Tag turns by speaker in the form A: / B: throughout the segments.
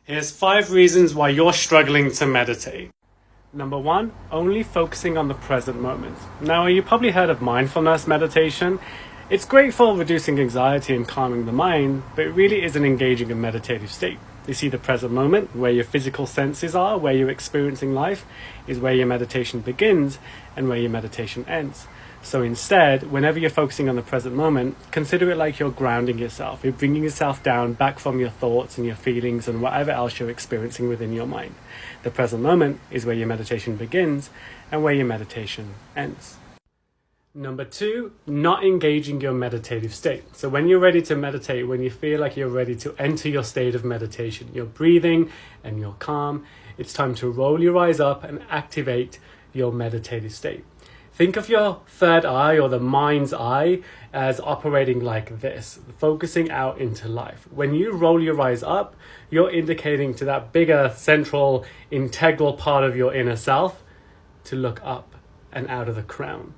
A: Here's 5 reasons why you're struggling to meditate. Number 1, only focusing on the present moment. Now, you probably heard of mindfulness meditation. It's great for reducing anxiety and calming the mind, but it really isn't engaging a meditative state. You see, the present moment, where your physical senses are, where you're experiencing life, is where your meditation begins and where your meditation ends. So instead, whenever you're focusing on the present moment, consider it like you're grounding yourself. You're bringing yourself down back from your thoughts and your feelings and whatever else you're experiencing within your mind. The present moment is where your meditation begins and where your meditation ends. Number 2, not engaging your meditative state. So when you're ready to meditate, when you feel like you're ready to enter your state of meditation, you're breathing and you're calm, it's time to roll your eyes up and activate your meditative state. Think of your third eye or the mind's eye as operating like this, focusing out into life. When you roll your eyes up, you're indicating to that bigger, central, integral part of your inner self to look up and out of the crown,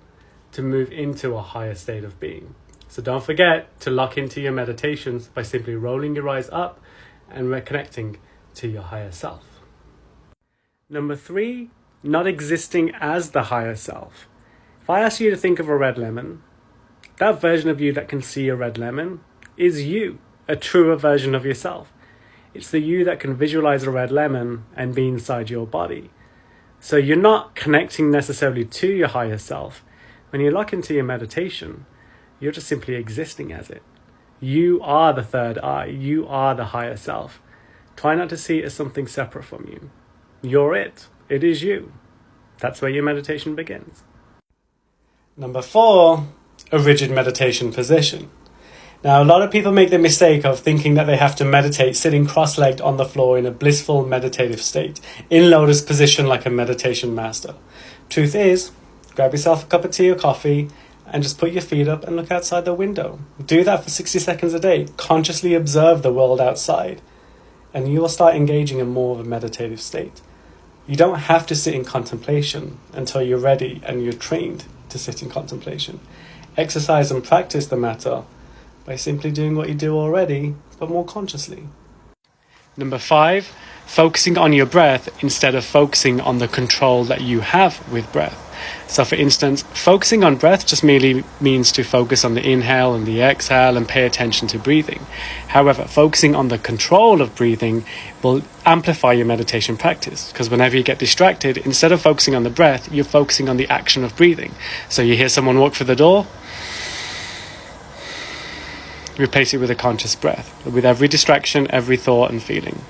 A: to move into a higher state of being. So don't forget to lock into your meditations by simply rolling your eyes up and reconnecting to your higher self. Number 3, not existing as the higher self. If I ask you to think of a red lemon, that version of you that can see a red lemon is you, a truer version of yourself. It's the you that can visualize a red lemon and be inside your body. So you're not connecting necessarily to your higher self. When you lock into your meditation, you're just simply existing as it. You are the third eye. You are the higher self. Try not to see it as something separate from you. You're it. It is you. That's where your meditation begins. Number 4, a rigid meditation position. Now, a lot of people make the mistake of thinking that they have to meditate sitting cross-legged on the floor in a blissful meditative state, in lotus position like a meditation master. Truth is, grab yourself a cup of tea or coffee and just put your feet up and look outside the window. Do that for 60 seconds a day. Consciously observe the world outside, and you will start engaging in more of a meditative state. You don't have to sit in contemplation until you're ready and you're trained to sit in contemplation. Exercise and practice the matter by simply doing what you do already, but more consciously. Number 5, focusing on your breath instead of focusing on the control that you have with breath. So for instance, focusing on breath just merely means to focus on the inhale and the exhale and pay attention to breathing. However, focusing on the control of breathing will amplify your meditation practice, because whenever you get distracted, instead of focusing on the breath, you're focusing on the action of breathing. So you hear someone walk through the door, replace it with a conscious breath, with every distraction, every thought and feeling.